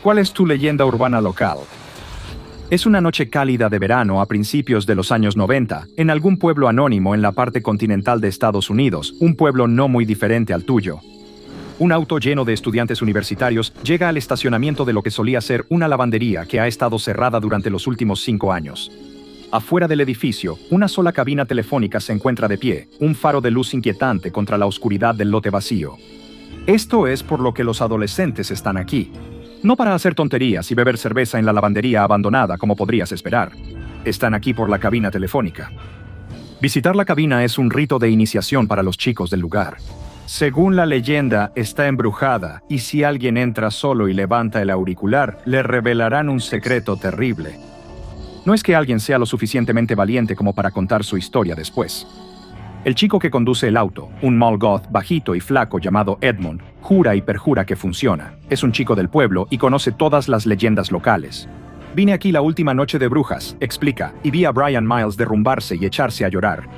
¿Cuál es tu leyenda urbana local? Es una noche cálida de verano a principios de los años 90, en algún pueblo anónimo en la parte continental de Estados Unidos, un pueblo no muy diferente al tuyo. Un auto lleno de estudiantes universitarios llega al estacionamiento de lo que solía ser una lavandería que ha estado cerrada durante los últimos 5 años. Afuera del edificio, una sola cabina telefónica se encuentra de pie, un faro de luz inquietante contra la oscuridad del lote vacío. Esto es por lo que los adolescentes están aquí. No para hacer tonterías y beber cerveza en la lavandería abandonada como podrías esperar. Están aquí por la cabina telefónica. Visitar la cabina es un rito de iniciación para los chicos del lugar. Según la leyenda, está embrujada, y si alguien entra solo y levanta el auricular, le revelarán un secreto terrible. No es que alguien sea lo suficientemente valiente como para contar su historia después. El chico que conduce el auto, un mall goth bajito y flaco llamado Edmund, jura y perjura que funciona. Es un chico del pueblo y conoce todas las leyendas locales. Vine aquí la última noche de brujas, explica, y vi a Brian Miles derrumbarse y echarse a llorar.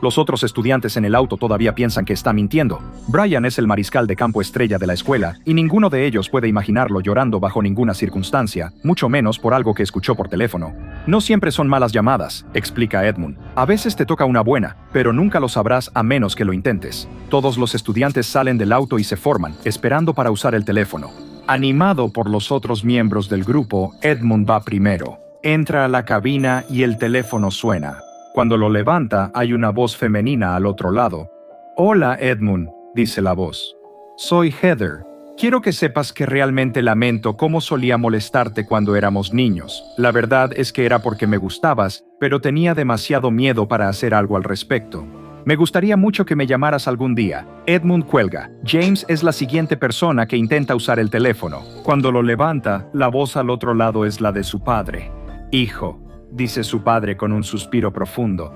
Los otros estudiantes en el auto todavía piensan que está mintiendo. Brian es el mariscal de campo estrella de la escuela, y ninguno de ellos puede imaginarlo llorando bajo ninguna circunstancia, mucho menos por algo que escuchó por teléfono. No siempre son malas llamadas, explica Edmund. A veces te toca una buena, pero nunca lo sabrás a menos que lo intentes. Todos los estudiantes salen del auto y se forman, esperando para usar el teléfono. Animado por los otros miembros del grupo, Edmund va primero. Entra a la cabina y el teléfono suena. Cuando lo levanta, hay una voz femenina al otro lado. «Hola, Edmund», dice la voz. «Soy Heather. Quiero que sepas que realmente lamento cómo solía molestarte cuando éramos niños. La verdad es que era porque me gustabas, pero tenía demasiado miedo para hacer algo al respecto. Me gustaría mucho que me llamaras algún día». Edmund cuelga. James es la siguiente persona que intenta usar el teléfono. Cuando lo levanta, la voz al otro lado es la de su padre. «Hijo», dice su padre con un suspiro profundo.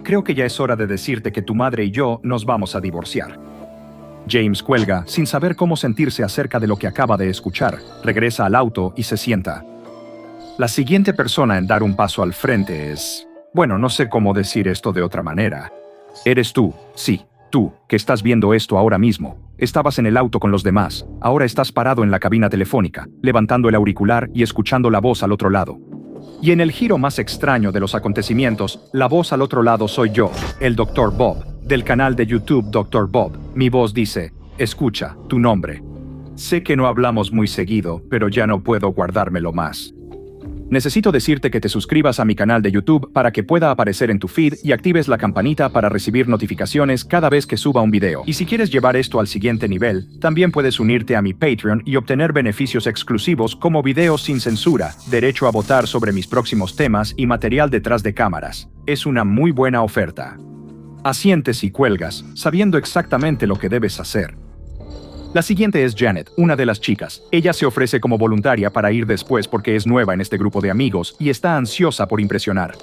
«Creo que ya es hora de decirte que tu madre y yo nos vamos a divorciar». James cuelga, sin saber cómo sentirse acerca de lo que acaba de escuchar. Regresa al auto y se sienta. La siguiente persona en dar un paso al frente es... Bueno, no sé cómo decir esto de otra manera. Eres tú, sí, tú, que estás viendo esto ahora mismo. Estabas en el auto con los demás. Ahora estás parado en la cabina telefónica, levantando el auricular y escuchando la voz al otro lado. Y en el giro más extraño de los acontecimientos, la voz al otro lado soy yo, el Dr. Bob, del canal de YouTube Dr. Bob. Mi voz dice, escucha, tu nombre. Sé que no hablamos muy seguido, pero ya no puedo guardármelo más. Necesito decirte que te suscribas a mi canal de YouTube para que pueda aparecer en tu feed y actives la campanita para recibir notificaciones cada vez que suba un video. Y si quieres llevar esto al siguiente nivel, también puedes unirte a mi Patreon y obtener beneficios exclusivos como videos sin censura, derecho a votar sobre mis próximos temas y material detrás de cámaras. Es una muy buena oferta. Asientes y cuelgas, sabiendo exactamente lo que debes hacer. La siguiente es Janet, una de las chicas. Ella se ofrece como voluntaria para ir después porque es nueva en este grupo de amigos y está ansiosa por impresionar.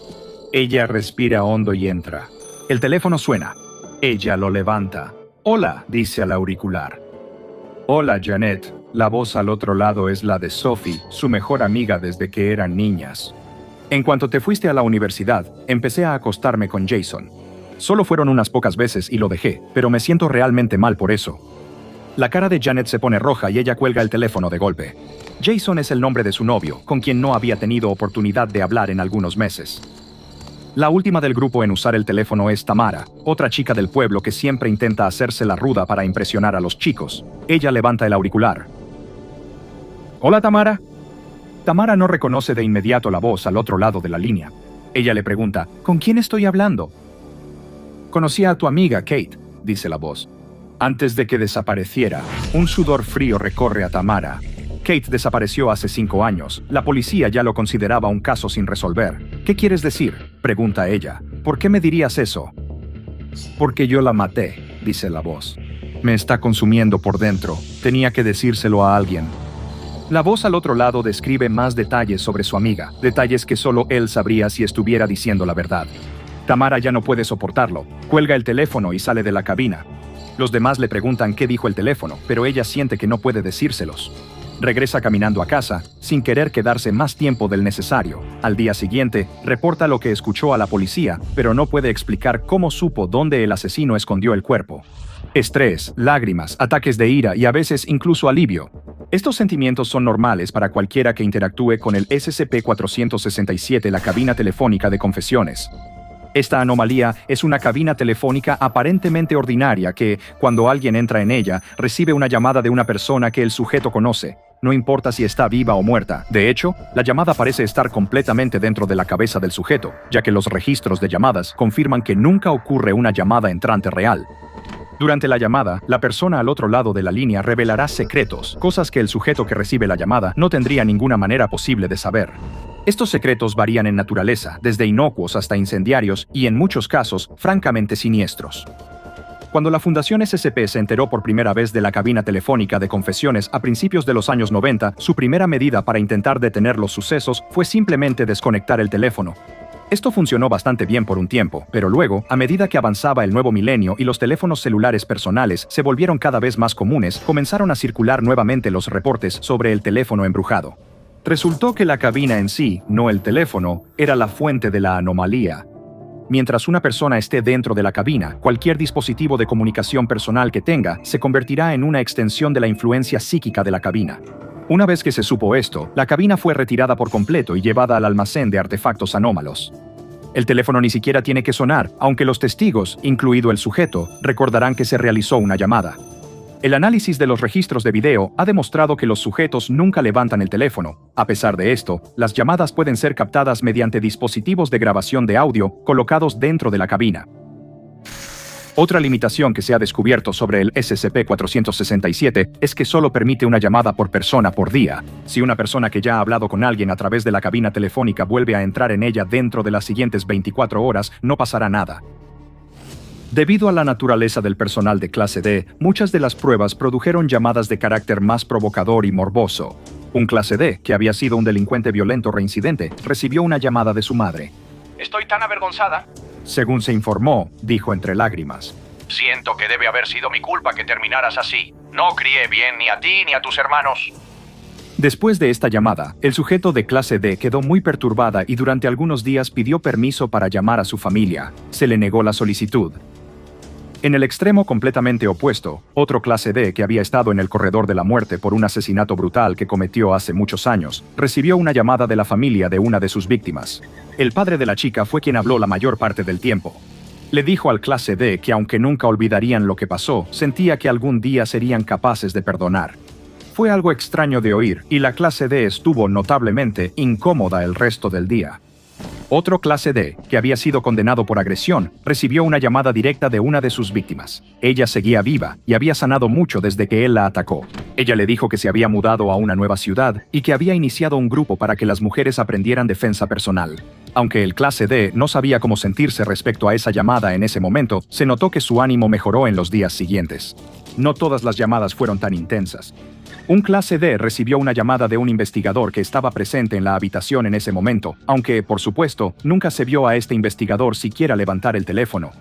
Ella respira hondo y entra. El teléfono suena. Ella lo levanta. «Hola», dice al auricular. «Hola, Janet». La voz al otro lado es la de Sophie, su mejor amiga desde que eran niñas. «En cuanto te fuiste a la universidad, empecé a acostarme con Jason. Solo fueron unas pocas veces y lo dejé, pero me siento realmente mal por eso». La cara de Janet se pone roja y ella cuelga el teléfono de golpe. Jason es el nombre de su novio, con quien no había tenido oportunidad de hablar en algunos meses. La última del grupo en usar el teléfono es Tamara, otra chica del pueblo que siempre intenta hacerse la ruda para impresionar a los chicos. Ella levanta el auricular. «Hola, Tamara». Tamara no reconoce de inmediato la voz al otro lado de la línea. Ella le pregunta, «¿Con quién estoy hablando?» «Conocí a tu amiga, Kate», dice la voz. Antes de que desapareciera, un sudor frío recorre a Tamara. Kate desapareció hace 5 años. La policía ya lo consideraba un caso sin resolver. «¿Qué quieres decir?», pregunta ella. «¿Por qué me dirías eso?» «Porque yo la maté», dice la voz. «Me está consumiendo por dentro. Tenía que decírselo a alguien». La voz al otro lado describe más detalles sobre su amiga, detalles que solo él sabría si estuviera diciendo la verdad. Tamara ya no puede soportarlo. Cuelga el teléfono y sale de la cabina. Los demás le preguntan qué dijo el teléfono, pero ella siente que no puede decírselos. Regresa caminando a casa, sin querer quedarse más tiempo del necesario. Al día siguiente, reporta lo que escuchó a la policía, pero no puede explicar cómo supo dónde el asesino escondió el cuerpo. estrés, lágrimas, ataques de ira y a veces incluso alivio. Estos sentimientos son normales para cualquiera que interactúe con el SCP-467, la cabina telefónica de confesiones. Esta anomalía es una cabina telefónica aparentemente ordinaria que, cuando alguien entra en ella, recibe una llamada de una persona que el sujeto conoce, no importa si está viva o muerta. De hecho, la llamada parece estar completamente dentro de la cabeza del sujeto, ya que los registros de llamadas confirman que nunca ocurre una llamada entrante real. Durante la llamada, la persona al otro lado de la línea revelará secretos, cosas que el sujeto que recibe la llamada no tendría ninguna manera posible de saber. Estos secretos varían en naturaleza, desde inocuos hasta incendiarios y, en muchos casos, francamente siniestros. Cuando la Fundación SCP se enteró por primera vez de la cabina telefónica de confesiones a principios de los años 90, su primera medida para intentar detener los sucesos fue simplemente desconectar el teléfono. Esto funcionó bastante bien por un tiempo, pero luego, a medida que avanzaba el nuevo milenio y los teléfonos celulares personales se volvieron cada vez más comunes, comenzaron a circular nuevamente los reportes sobre el teléfono embrujado. Resultó que la cabina en sí, no el teléfono, era la fuente de la anomalía. Mientras una persona esté dentro de la cabina, cualquier dispositivo de comunicación personal que tenga se convertirá en una extensión de la influencia psíquica de la cabina. Una vez que se supo esto, la cabina fue retirada por completo y llevada al almacén de artefactos anómalos. El teléfono ni siquiera tiene que sonar, aunque los testigos, incluido el sujeto, recordarán que se realizó una llamada. El análisis de los registros de video ha demostrado que los sujetos nunca levantan el teléfono. A pesar de esto, las llamadas pueden ser captadas mediante dispositivos de grabación de audio colocados dentro de la cabina. Otra limitación que se ha descubierto sobre el SCP-467 es que solo permite una llamada por persona por día. Si una persona que ya ha hablado con alguien a través de la cabina telefónica vuelve a entrar en ella dentro de las siguientes 24 horas, no pasará nada. Debido a la naturaleza del personal de clase D, muchas de las pruebas produjeron llamadas de carácter más provocador y morboso. Un clase D, que había sido un delincuente violento reincidente, recibió una llamada de su madre. Estoy tan avergonzada. Según se informó, dijo entre lágrimas. Siento que debe haber sido mi culpa que terminaras así. No crié bien ni a ti ni a tus hermanos. Después de esta llamada, el sujeto de clase D quedó muy perturbada y durante algunos días pidió permiso para llamar a su familia. Se le negó la solicitud. En el extremo completamente opuesto, otro clase D que había estado en el corredor de la muerte por un asesinato brutal que cometió hace muchos años, recibió una llamada de la familia de una de sus víctimas. El padre de la chica fue quien habló la mayor parte del tiempo. Le dijo al clase D que aunque nunca olvidarían lo que pasó, sentía que algún día serían capaces de perdonar. Fue algo extraño de oír, y la clase D estuvo notablemente incómoda el resto del día. Otro clase D, que había sido condenado por agresión, recibió una llamada directa de una de sus víctimas. Ella seguía viva y había sanado mucho desde que él la atacó. Ella le dijo que se había mudado a una nueva ciudad y que había iniciado un grupo para que las mujeres aprendieran defensa personal. Aunque el clase D no sabía cómo sentirse respecto a esa llamada en ese momento, se notó que su ánimo mejoró en los días siguientes. No todas las llamadas fueron tan intensas. Un clase D recibió una llamada de un investigador que estaba presente en la habitación en ese momento, aunque, por supuesto, nunca se vio a este investigador siquiera levantar el teléfono.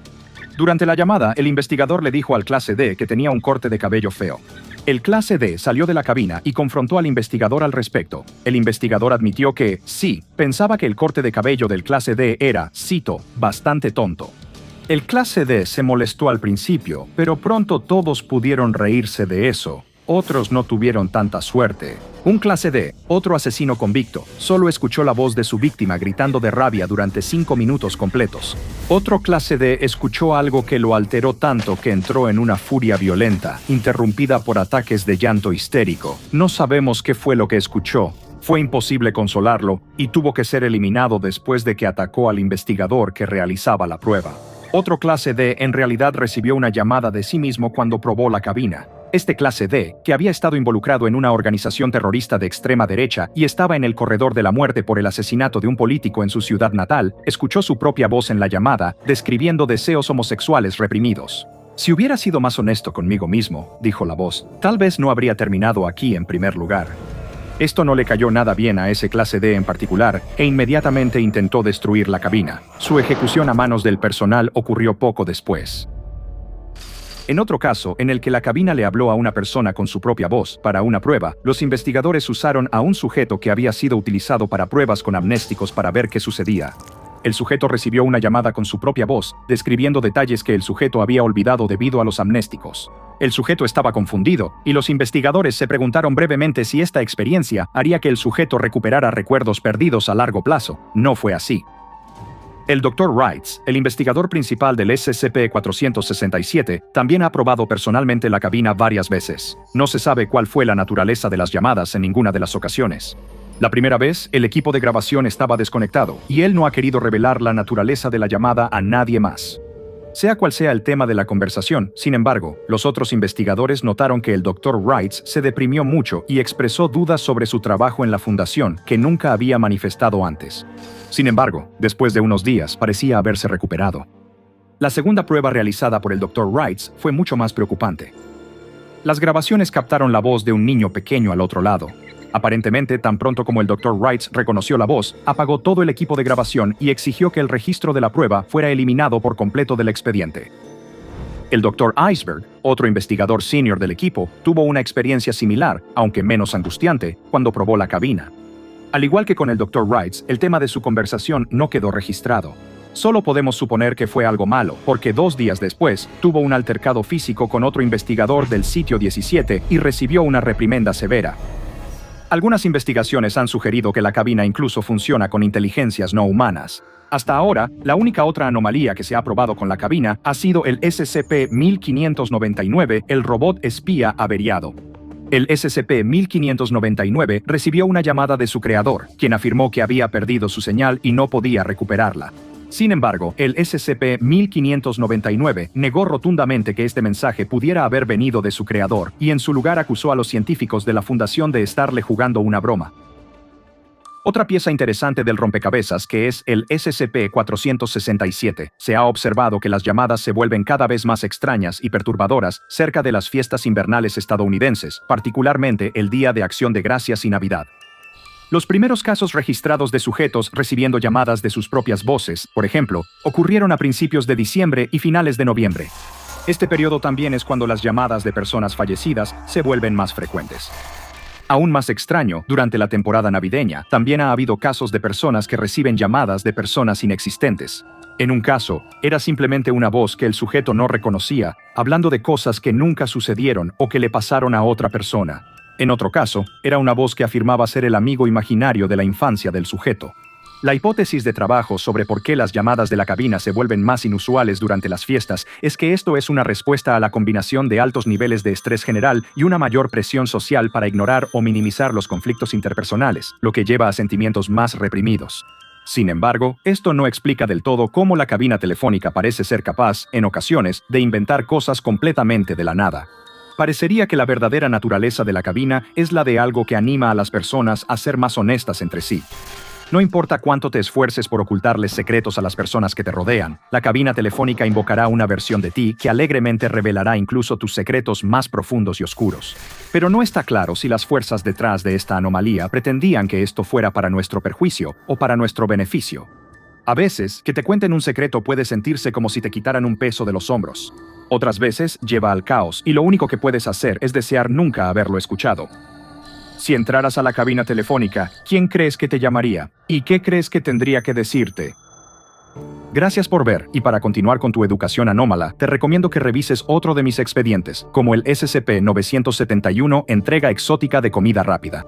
Durante la llamada, el investigador le dijo al clase D que tenía un corte de cabello feo. El clase D salió de la cabina y confrontó al investigador al respecto. El investigador admitió que, sí, pensaba que el corte de cabello del clase D era, cito, bastante tonto. El clase D se molestó al principio, pero pronto todos pudieron reírse de eso. Otros no tuvieron tanta suerte. Un clase D, otro asesino convicto, solo escuchó la voz de su víctima gritando de rabia durante 5 minutos completos. Otro clase D escuchó algo que lo alteró tanto que entró en una furia violenta, interrumpida por ataques de llanto histérico. No sabemos qué fue lo que escuchó. Fue imposible consolarlo y tuvo que ser eliminado después de que atacó al investigador que realizaba la prueba. Otro clase D en realidad recibió una llamada de sí mismo cuando probó la cabina. Este clase D, que había estado involucrado en una organización terrorista de extrema derecha y estaba en el corredor de la muerte por el asesinato de un político en su ciudad natal, escuchó su propia voz en la llamada, describiendo deseos homosexuales reprimidos. Si hubiera sido más honesto conmigo mismo, dijo la voz, tal vez no habría terminado aquí en primer lugar. Esto no le cayó nada bien a ese clase D en particular, e inmediatamente intentó destruir la cabina. Su ejecución a manos del personal ocurrió poco después. En otro caso, en el que la cabina le habló a una persona con su propia voz, para una prueba, los investigadores usaron a un sujeto que había sido utilizado para pruebas con amnésticos para ver qué sucedía. el sujeto recibió una llamada con su propia voz, describiendo detalles que el sujeto había olvidado debido a los amnésticos. El sujeto estaba confundido, y los investigadores se preguntaron brevemente si esta experiencia haría que el sujeto recuperara recuerdos perdidos a largo plazo. No fue así. El Dr. Wrights, el investigador principal del SCP-467, también ha probado personalmente la cabina varias veces. No se sabe cuál fue la naturaleza de las llamadas en ninguna de las ocasiones. La primera vez, el equipo de grabación estaba desconectado, y él no ha querido revelar la naturaleza de la llamada a nadie más. Sea cual sea el tema de la conversación, sin embargo, los otros investigadores notaron que el Dr. Wrights se deprimió mucho y expresó dudas sobre su trabajo en la fundación que nunca había manifestado antes. Sin embargo, después de unos días, parecía haberse recuperado. La segunda prueba realizada por el Dr. Wrights fue mucho más preocupante. Las grabaciones captaron la voz de un niño pequeño al otro lado. Aparentemente, tan pronto como el Dr. Wrights reconoció la voz, apagó todo el equipo de grabación y exigió que el registro de la prueba fuera eliminado por completo del expediente. El Dr. Iceberg, otro investigador senior del equipo, tuvo una experiencia similar, aunque menos angustiante, cuando probó la cabina. Al igual que con el Dr. Wrights, el tema de su conversación no quedó registrado. Solo podemos suponer que fue algo malo, porque 2 días después, tuvo un altercado físico con otro investigador del sitio 17 y recibió una reprimenda severa. Algunas investigaciones han sugerido que la cabina incluso funciona con inteligencias no humanas. Hasta ahora, la única otra anomalía que se ha probado con la cabina ha sido el SCP-1599, el robot espía averiado. El SCP-1599 recibió una llamada de su creador, quien afirmó que había perdido su señal y no podía recuperarla. Sin embargo, el SCP-1599 negó rotundamente que este mensaje pudiera haber venido de su creador, y en su lugar acusó a los científicos de la Fundación de estarle jugando una broma. Otra pieza interesante del rompecabezas, que es el SCP-467, se ha observado que las llamadas se vuelven cada vez más extrañas y perturbadoras cerca de las fiestas invernales estadounidenses, particularmente el Día de Acción de Gracias y Navidad. Los primeros casos registrados de sujetos recibiendo llamadas de sus propias voces, por ejemplo, ocurrieron a principios de diciembre y finales de noviembre. Este periodo también es cuando las llamadas de personas fallecidas se vuelven más frecuentes. Aún más extraño, durante la temporada navideña, también ha habido casos de personas que reciben llamadas de personas inexistentes. En un caso, era simplemente una voz que el sujeto no reconocía, hablando de cosas que nunca sucedieron o que le pasaron a otra persona. En otro caso, era una voz que afirmaba ser el amigo imaginario de la infancia del sujeto. La hipótesis de trabajo sobre por qué las llamadas de la cabina se vuelven más inusuales durante las fiestas es que esto es una respuesta a la combinación de altos niveles de estrés general y una mayor presión social para ignorar o minimizar los conflictos interpersonales, lo que lleva a sentimientos más reprimidos. Sin embargo, esto no explica del todo cómo la cabina telefónica parece ser capaz, en ocasiones, de inventar cosas completamente de la nada. Parecería que la verdadera naturaleza de la cabina es la de algo que anima a las personas a ser más honestas entre sí. No importa cuánto te esfuerces por ocultarles secretos a las personas que te rodean, la cabina telefónica invocará una versión de ti que alegremente revelará incluso tus secretos más profundos y oscuros. Pero no está claro si las fuerzas detrás de esta anomalía pretendían que esto fuera para nuestro perjuicio o para nuestro beneficio. A veces, que te cuenten un secreto puede sentirse como si te quitaran un peso de los hombros. Otras veces, lleva al caos y lo único que puedes hacer es desear nunca haberlo escuchado. Si entraras a la cabina telefónica, ¿quién crees que te llamaría? ¿Y qué crees que tendría que decirte? Gracias por ver, y para continuar con tu educación anómala, te recomiendo que revises otro de mis expedientes, como el SCP-971, entrega exótica de comida rápida.